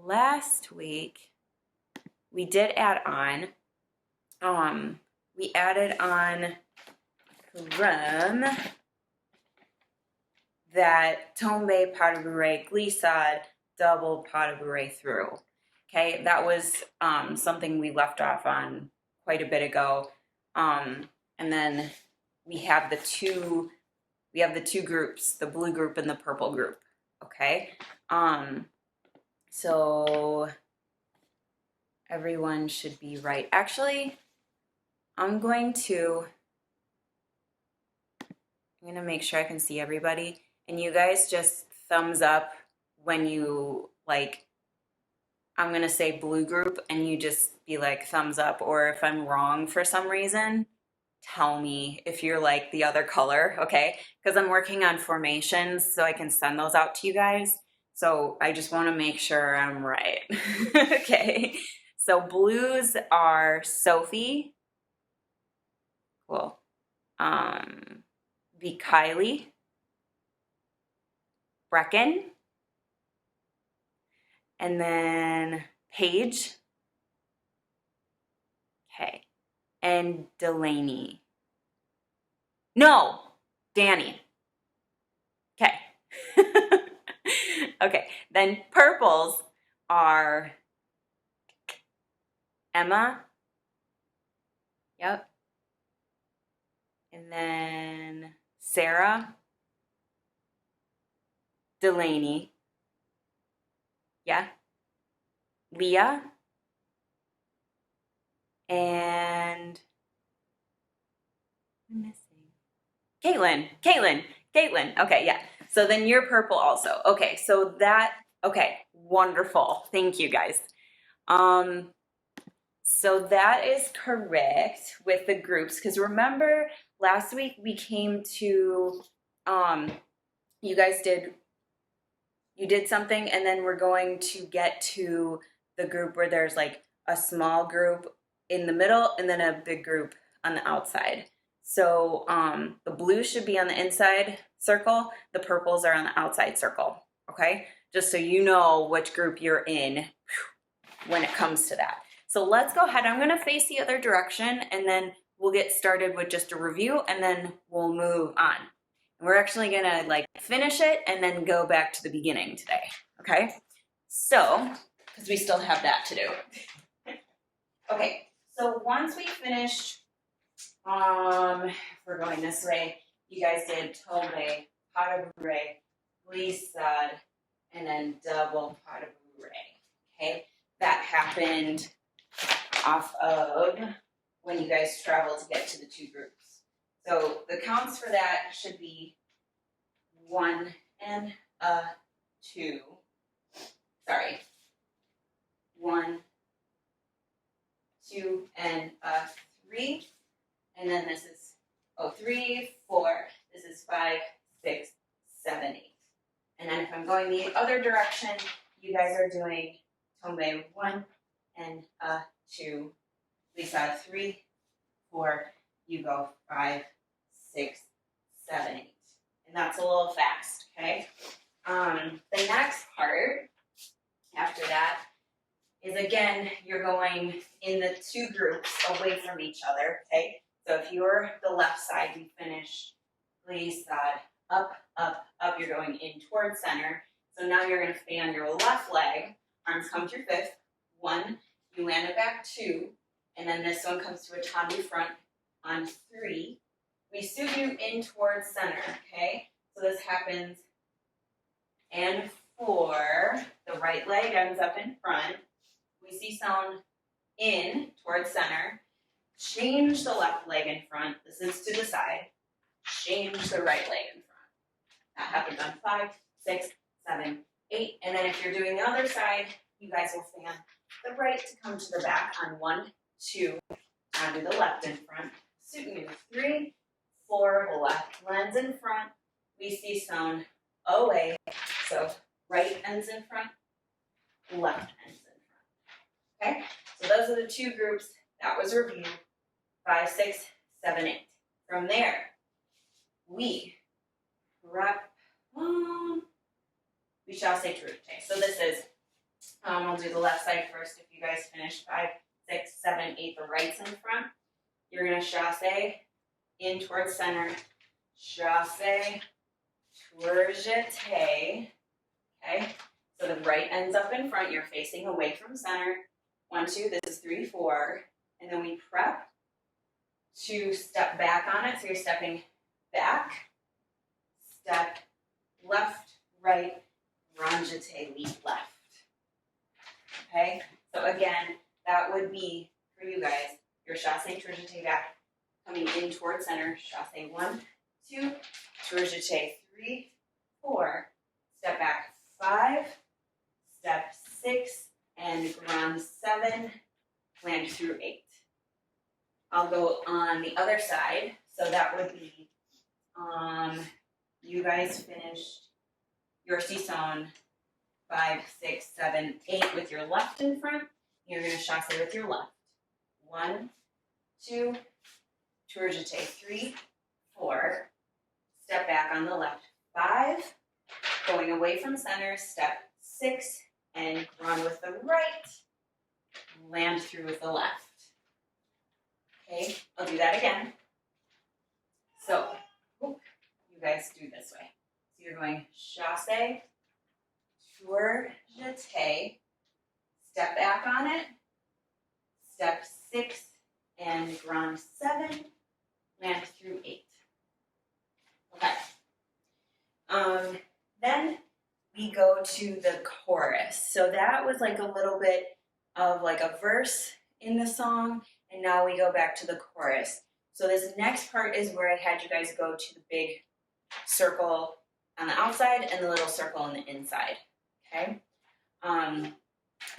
last week we did add on, we added on from that tombe pas de bourrée glissade double pas de bourrée through. Okay, that was something we left off on quite a bit ago. And then we have the two groups, the blue group and the purple group. Okay. So everyone should be right. Actually, I'm gonna make sure I can see everybody, and you guys just thumbs up when you like. I'm gonna say blue group, and you just be like thumbs up, or if I'm wrong for some reason, tell me if you're like the other color, okay? Because I'm working on formations so I can send those out to you guys. So I just want to make sure I'm right. Okay. So blues are Sophie. Cool. The Kylie. Brecken. And then Paige. Okay. And Delaney. No, Danny. Okay. Okay. Then purples are Emma. Yep. And then Sarah. Delaney. Yeah. Leah. And I'm missing Caitlin. Okay, yeah. So then you're purple also. Okay, so okay, wonderful. Thank you guys. So that is correct with the groups, because remember last week we came to, you did something, and then we're going to get to the group where there's like a small group in the middle and then a big group on the outside. So the blue should be on the inside circle, the purples are on the outside circle, okay? Just so you know which group you're in when it comes to that. So let's go ahead. I'm gonna face the other direction, and then we'll get started with just a review, and then we'll move on. And we're actually gonna like finish it and then go back to the beginning today, okay? So, because we still have that to do. Okay, so once we finished, we're going this way. You guys did tombe, pas de bourrée, glissade, and then double pas de bourrée, okay? That happened off of when you guys travel to get to the two groups. So the counts for that should be 1 and a 2. Sorry. 1, 2, and a 3. And then this is 3, 4. This is 5, 6, 7, 8. And then if I'm going the other direction, you guys are doing tombe 1 and a 2. Glissade 3, 4. You go 5, 6, 7, 8. And that's a little fast, okay? The next part after that is, again, you're going in the two groups away from each other, okay? So if you're the left side, we finish glissade, up, up, up. You're going in towards center. So now you're going to stay on your left leg. Arms come through fifth. 1, you land it back 2, and then this one comes to a tendu front on 3. We suit you in towards center, okay? So this happens, and 4, the right leg ends up in front. We see sound in towards center. Change the left leg in front. This is to the side. Change the right leg in front. That happens on 5, 6, 7, 8. And then if you're doing the other side, you guys will stand the right to come to the back on 1, 2, onto the left in front. Suiting in 3, 4, the left lens in front. We see sound away. So right ends in front, left ends in front. Okay? So those are the two groups. That was review. 5, 6, 7, 8. From there, we wrap on. We shall say truth. Okay, so this is I'll do the left side first. If you guys finish 5, 6, 7, 8, the right's in front. You're gonna chasse in towards center, chasse, tourgette, okay? So the right ends up in front, you're facing away from center. 1, 2, this is 3, 4, and then we prep to step back on it, so you're stepping back, step, left, right, grand jeté, leap left, okay? So again, that would be, for you guys, your chasse, tourgette back, coming in towards center, chasse 1, 2, tourgette 3, 4, step back 5, step 6, and grand 7, land through 8. I'll go on the other side, so that would be, you guys finished your sisson 5, 6, 7, 8 with your left in front. You're going to chasse with your left. 1, 2, tourgette 3, 4, step back on the left 5, going away from center, step 6, and run with the right, land through with the left. Okay, I'll do that again. So, you guys do this way. So you're going chasse, tourgette, step back on it, step 6, and grand 7, land through 8. Okay. Then we go to the chorus. So that was like a little bit of like a verse in the song, and now we go back to the chorus. So this next part is where I had you guys go to the big circle on the outside and the little circle on the inside, okay? And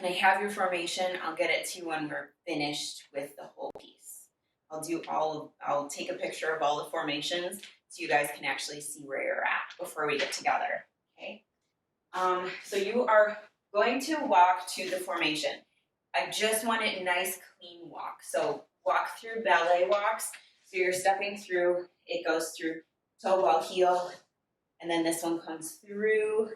I have your formation. I'll get it to you when we're finished with the whole piece. I'll take a picture of all the formations so you guys can actually see where you're at before we get together, okay? So you are going to walk to the formation. I just want it nice, clean walk. So walk through ballet walks. So you're stepping through, it goes through toe, ball, heel, and then this one comes through.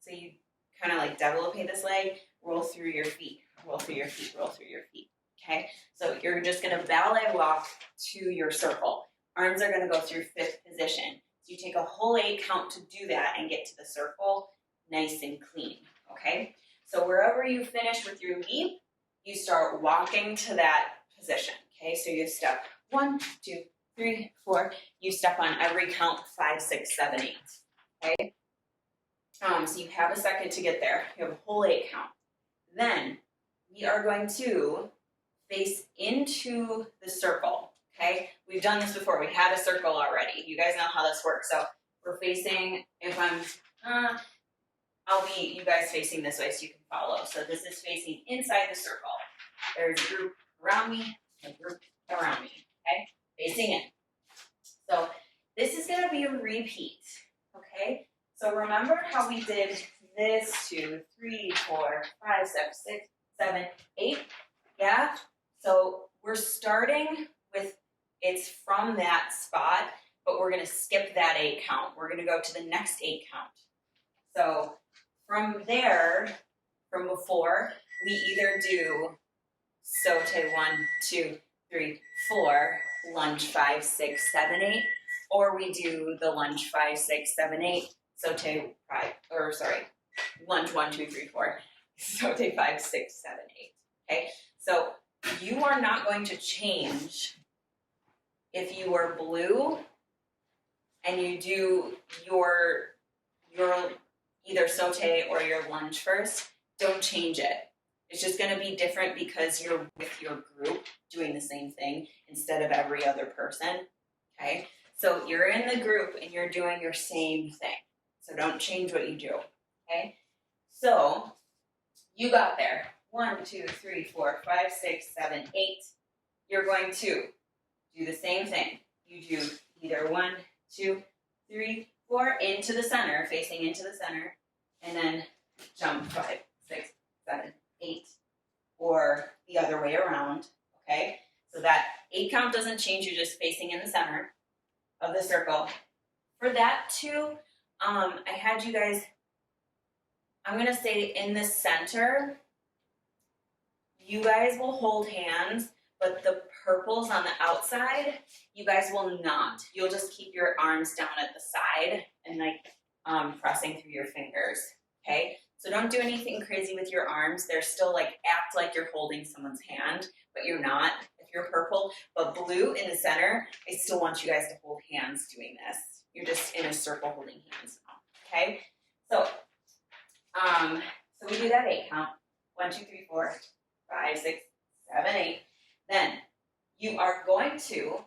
So you kind of like développé this leg, roll through your feet, roll through your feet, roll through your feet, okay? So you're just gonna ballet walk to your circle. Arms are gonna go through 5th position. So you take a whole 8 count to do that and get to the circle nice and clean, okay? So wherever you finish with your leap, you start walking to that position, okay? So you step 1, 2, 3, 4. You step on every count 5, 6, 7, 8, okay? So you have a second to get there. You have a whole 8 count. Then we are going to face into the circle, okay? We've done this before. We had a circle already. You guys know how this works. So we're facing, if I'm, I'll be you guys facing this way so you can follow. So this is facing inside the circle. There's a group around me, a group around me, okay? Facing in. So this is gonna be a repeat, okay? So remember how we did this 2, 3, 4, 5, 6, 7, 8, yeah? So we're starting with, it's from that spot, but we're gonna skip that 8 count. We're gonna go to the next 8 count. So from there, from before, we either do saute 1, 2, 3, 4, lunge 5, 6, 7, 8, or we do the lunge 5, 6, 7, 8, saute 5, or sorry, lunge 1, 2, 3, 4, saute 5, 6, 7, 8. Okay, so you are not going to change if you are blue and you do your either saute or your lunge first. Don't change it. It's just going to be different because you're with your group doing the same thing instead of every other person, okay? So you're in the group and you're doing your same thing. So don't change what you do, okay? So you got there. 1, 2, 3, 4, 5, 6, 7, 8. You're going to do the same thing. You do either 1, 2, 3, 4 into the center, facing into the center, and then jump 5, 6, 7, 8, or the other way around, okay? So that 8 count doesn't change, you're just facing in the center of the circle. For that too, I had you guys, I'm gonna say in the center, you guys will hold hands, but the purples on the outside, you guys will not. You'll just keep your arms down at the side and like pressing through your fingers, okay? So don't do anything crazy with your arms. They're still like, act like you're holding someone's hand, but you're not if you're purple. But blue in the center, I still want you guys to hold hands doing this. You're just in a circle holding hands now, okay? So we do that 8 count. 1, 2, 3, 4, 5, 6, 7, 8. Then you are going to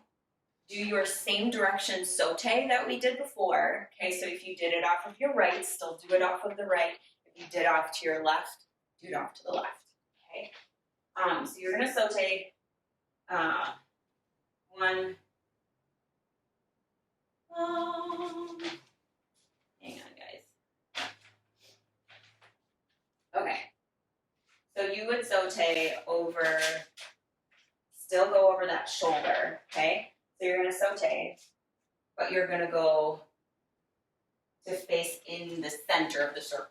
do your same direction saute that we did before. Okay, so if you did it off of your right, still do it off of the right. If you did off to your left, do it off to the left. Okay. So you're gonna saute 1. Hang on, guys. Okay. So you would saute over, still go over that shoulder, okay? So you're gonna saute, but you're gonna go to face in the center of the circle.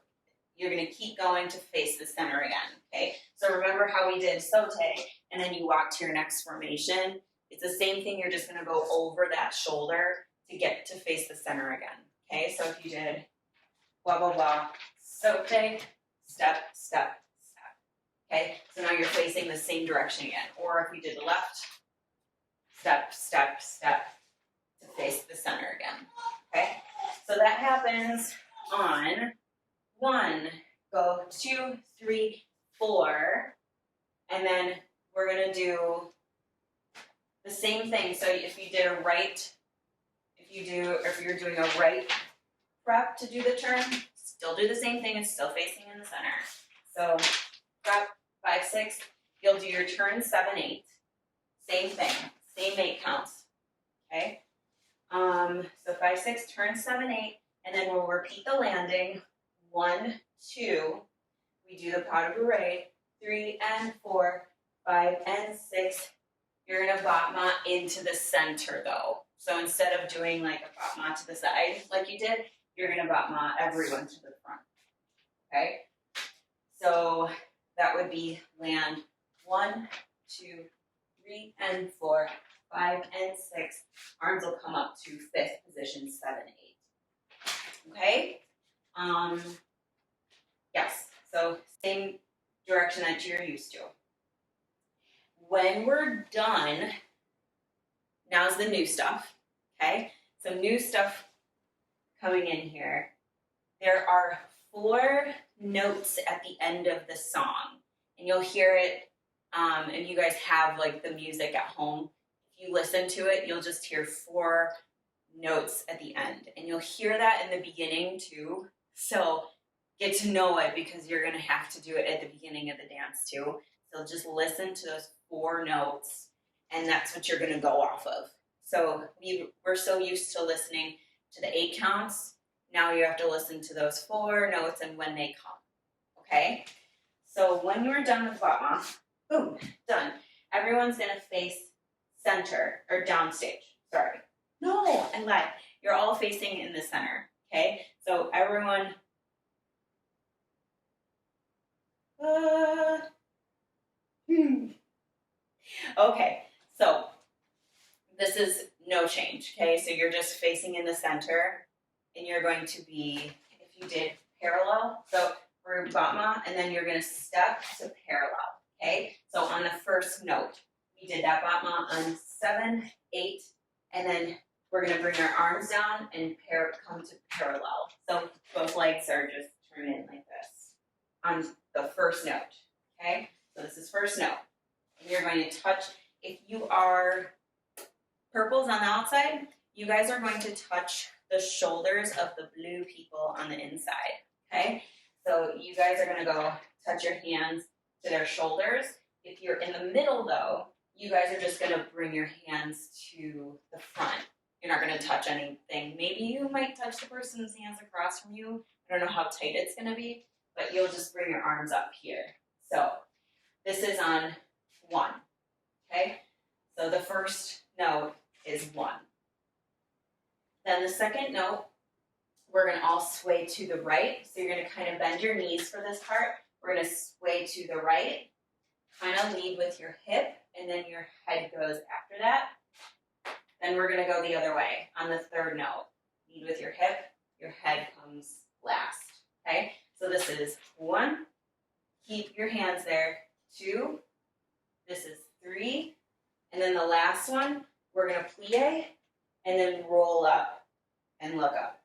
You're gonna keep going to face the center again, okay? So remember how we did saute, and then you walk to your next formation. It's the same thing, you're just gonna go over that shoulder to get to face the center again, okay? So if you did blah, blah, blah, saute, step, step, step, okay? So now you're facing the same direction again. Or if we did the left, step, step, step, to face the center again, okay? So that happens on 1, go 2, 3, 4, and then we're gonna do the same thing. So if you did a right, if you're doing a right prep to do the turn, still do the same thing, it's still facing in the center. So prep 5, 6, you'll do your turn 7, 8, same thing, same 8 counts, okay? So 5, 6, turn 7, 8, and then we'll repeat the landing. 1, 2, we do the pas de bourrée, 3 and 4, 5 and 6. You're gonna battement into the center though. So instead of doing like a battement to the side like you did, you're gonna battement everyone to the front, okay? So that would be land 1, 2, 3 and 4, 5 and 6. Arms will come up to 5th position, 7, 8. Okay? Yes, so same direction that you're used to. When we're done, now's the new stuff, okay? So new stuff coming in here. There are 4 notes at the end of the song, and you'll hear it, and you guys have like the music at home. If you listen to it, you'll just hear 4 notes at the end, and you'll hear that in the beginning too. So get to know it because you're gonna have to do it at the beginning of the dance too. So just listen to those 4 notes, and that's what you're gonna go off of. So we're so used to listening to the 8 counts. Now you have to listen to those 4 notes and when they come, okay? So when you're done with battement, boom, done. Everyone's gonna face center, or downstage, sorry. No, I lied. You're all facing in the center, okay? So everyone, okay, so this is no change, okay? So you're just facing in the center, and you're going to be, if you did parallel, so we're battement, and then you're gonna step to parallel, okay? So on the first note, we did that battement on 7, 8, and then we're gonna bring our arms down and come to parallel. So both legs are just turned in like this on the first note, okay? So this is first note. And you're going to touch, if you are purples on the outside, you guys are going to touch the shoulders of the blue people on the inside, okay? So you guys are gonna go touch your hands to their shoulders. If you're in the middle though, you guys are just gonna bring your hands to the front. You're not gonna touch anything. Maybe you might touch the person's hands across from you. I don't know how tight it's gonna be, but you'll just bring your arms up here. So this is on 1, okay? So the first note is 1. Then the second note, we're gonna all sway to the right. So you're gonna kind of bend your knees for this part. We're gonna sway to the right. kind of lead with your hip, and then your head goes after that. Then we're going to go the other way on the third note. Lead with your hip, your head comes last. Okay? So this is 1, keep your hands there, 2, this is 3, and then the last one, we're going to plie, and then roll up and look up.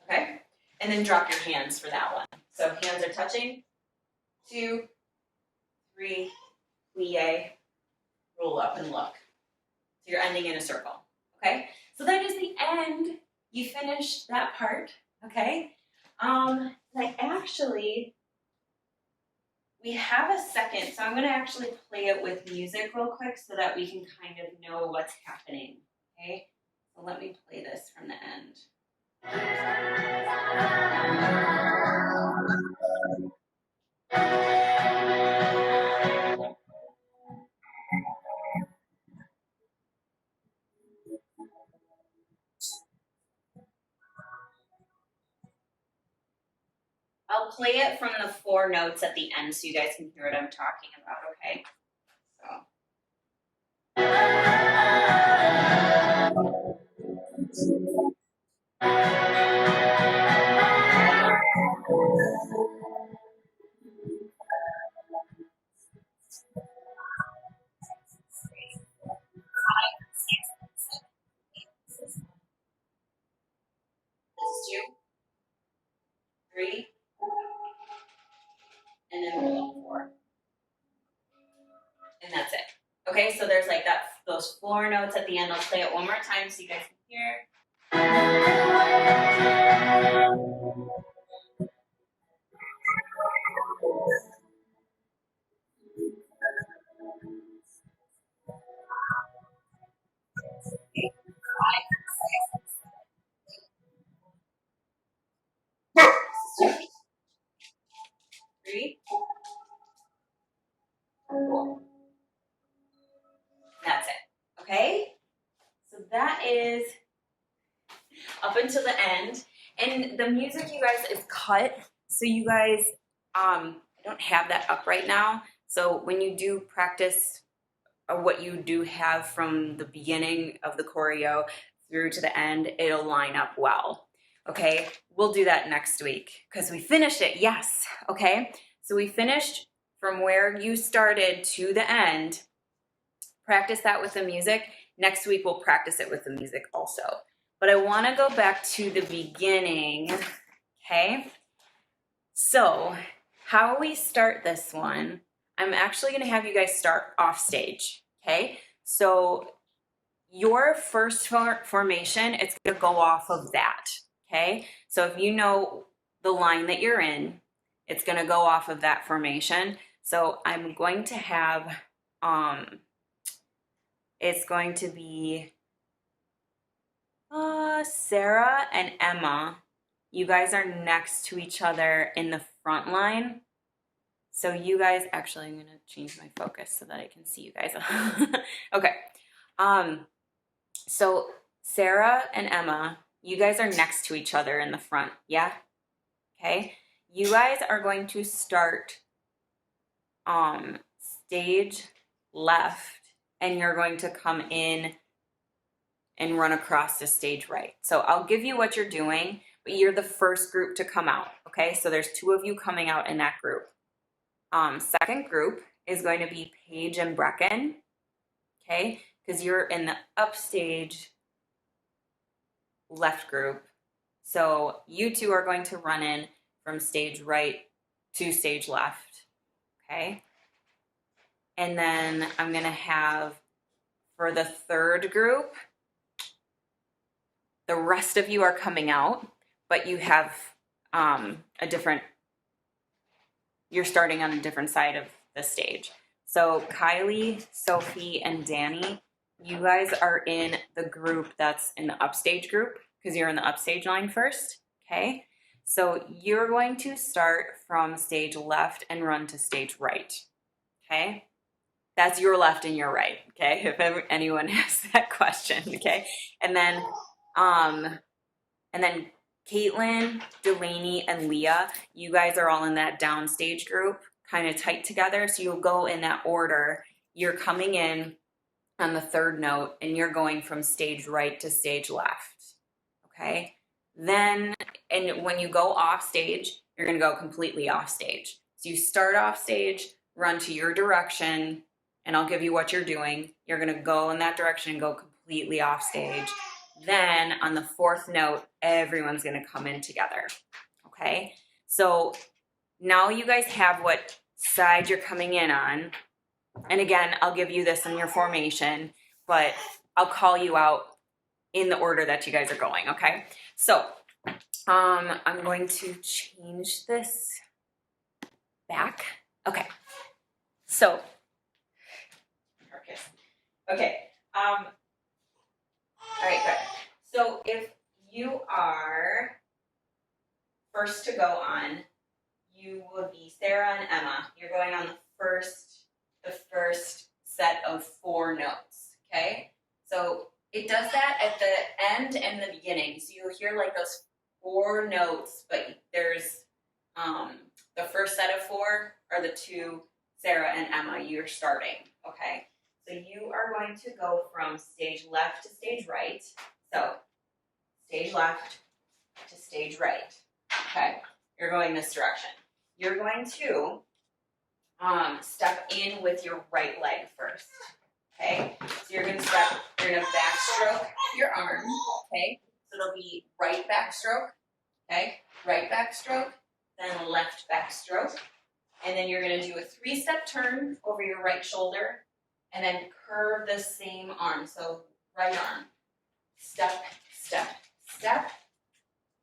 Okay? And then drop your hands for that one. So hands are touching, 2, 3, plie, roll up and look. So you're ending in a circle. Okay? So that is the end. You finished that part. Okay? We have a second, so I'm going to actually play it with music real quick so that we can kind of know what's happening. Okay? So let me play this from the end. I'll play it from the 4 notes at the end so you guys can hear what I'm talking about, okay? This is 2, 3, and then roll up 4. And that's it. Okay, so there's like that, those 4 notes at the end. I'll play it one more time so you guys can hear. Three, 4. That's it. Okay? So that is up until the end. And the music, you guys, is cut. So you guys, I don't have that up right now. So when you do practice what you do have from the beginning of the choreo through to the end, it'll line up well. Okay? We'll do that next week because we finished it. Yes. Okay? So we finished from where you started to the end. Practice that with the music. Next week, we'll practice it with the music also. But I want to go back to the beginning, okay? So how we start this one, I'm actually going to have you guys start off stage, okay? So your first formation, it's going to go off of that, okay? So if you know the line that you're in, it's going to go off of that formation. So I'm going to have, it's going to be Sarah and Emma. You guys are next to each other in the front line. So you guys, actually, I'm going to change my focus so that I can see you guys. Okay. So Sarah and Emma, you guys are next to each other in the front. Yeah? Okay. You guys are going to start stage left, and you're going to come in and run across to stage right. So I'll give you what you're doing, but you're the first group to come out, okay? So there's 2 of you coming out in that group. Second group is going to be Paige and Brecken, okay? Because you're in the upstage left group. So you 2 are going to run in from stage right to stage left, okay? And then I'm going to have, for the third group, the rest of you are coming out, but you have you're starting on a different side of the stage. So Kylie, Sophie, and Danny, you guys are in the group that's in the upstage group because you're in the upstage line first, okay? So you're going to start from stage left and run to stage right, okay? That's your left and your right, okay? If anyone has that question, okay? And then Caitlin, Delaney, and Leah, you guys are all in that downstage group. kind of tight together. So you'll go in that order. You're coming in on the third note and you're going from stage right to stage left. Okay. Then, and when you go off stage, you're going to go completely off stage. So you start off stage, run to your direction, and I'll give you what you're doing. You're going to go in that direction and go completely off stage. Then on the fourth note, everyone's going to come in together. Okay. So now you guys have what side you're coming in on. And again, I'll give you this in your formation, but I'll call you out in the order that you guys are going, okay? So I'm going to change this back. Okay. So, okay. All right, good. So if you are first to go on, you will be Sarah and Emma. You're going on the first set of 4 notes, okay? So it does that at the end and the beginning. So you'll hear like those 4 notes, but there's the first set of 4 are the 2 Sarah and Emma you're starting, okay? So you are going to go from stage left to stage right. So stage left to stage right, okay? You're going this direction. You're going to step in with your right leg first, okay? So you're going to backstroke your arm, okay? So it'll be right backstroke, okay? Right backstroke, then left backstroke, and then you're going to do a 3-step turn over your right shoulder, and then curve the same arm. So right arm, step, step, step,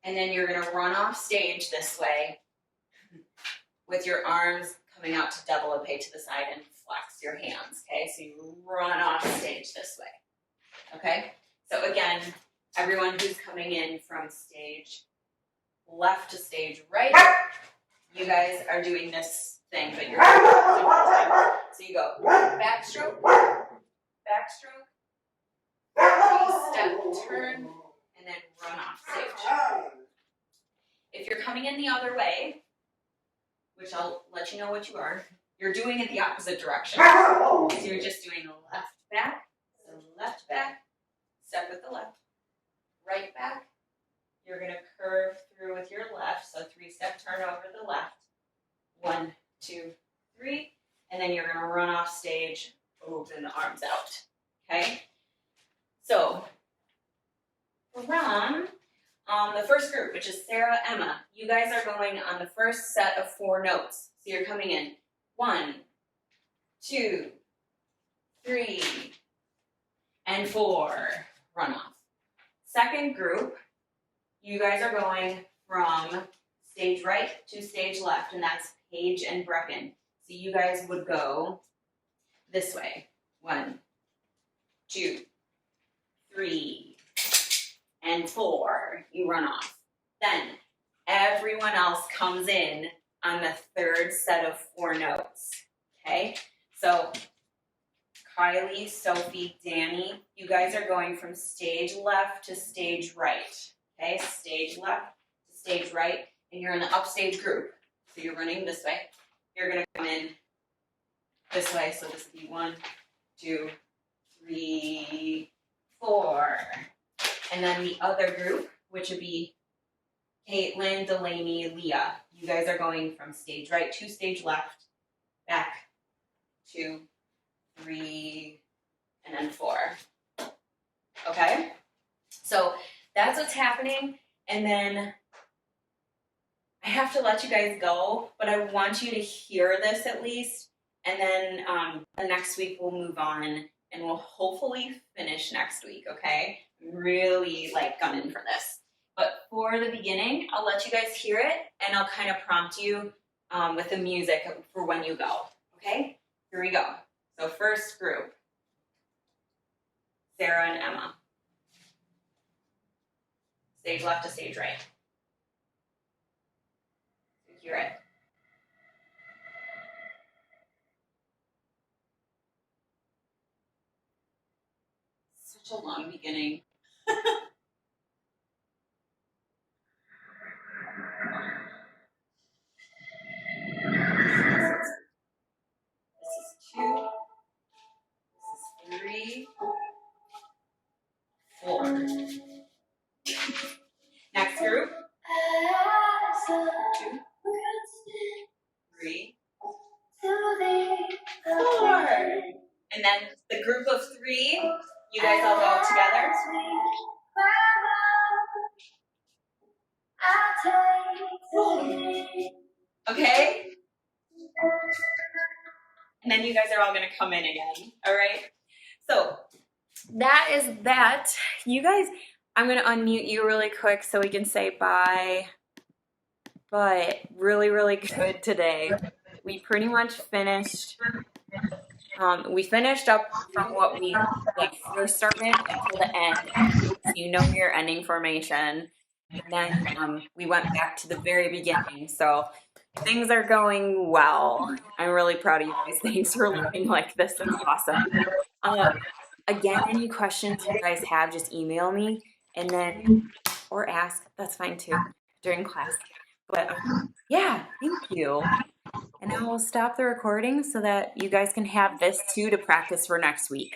and then you're going to run off stage this way with your arms coming out to double épée to the side and flex your hands, okay? So you run off stage this way, okay? So again, everyone who's coming in from stage left to stage right, you guys are doing this thing, but you're doing it at a different time. So you go backstroke, backstroke, 3-step turn, and then run off stage. If you're coming in the other way, which I'll let you know what you are, you're doing it the opposite direction. So you're just doing the left back, step with the left, right back. You're going to curve through with your left, so 3-step turn over the left. 1, 2, 3, and then you're going to run off stage, open the arms out, okay? So from the first group, which is Sarah, Emma, you guys are going on the first set of 4 notes. So you're coming in 1, 2, 3, and 4, run off. Second group, you guys are going from stage right to stage left, and that's Paige and Brecken. So you guys would go this way. 1, 2, 3, and 4. You run off. Then everyone else comes in on the third set of 4 notes. Okay? So Kylie, Sophie, Danny, you guys are going from stage left to stage right. Okay? Stage left to stage right, and you're in the upstage group. So you're running this way. You're going to come in this way. So this would be 1, 2, 3, 4. And then the other group, which would be Caitlin, Delaney, Leah. You guys are going from stage right to stage left, back, 2, 3, and then 4. Okay? So that's what's happening. And then I have to let you guys go, but I want you to hear this at least. And then the next week we'll move on and we'll hopefully finish next week, okay? I'm really gunning for this. But for the beginning, I'll let you guys hear it and I'll kind of prompt you with the music for when you go, okay? Here we go. So first group, Sarah and Emma. Stage left to stage right. Hear it. Such a long beginning. 3. You guys all go together. Okay? And then you guys are all gonna come in again, all right? So that is that. You guys, I'm gonna unmute you really quick so we can say bye. But really, really good today. We pretty much finished. We finished up from what we first started until the end. So you know your ending formation. And then we went back to the very beginning. So things are going well. I'm really proud of you guys. Thanks for looking like this. It's awesome. Again, any questions you guys have, just email me and then, or ask. That's fine too during class. But yeah, thank you. And I will stop the recording so that you guys can have this too to practice for next week.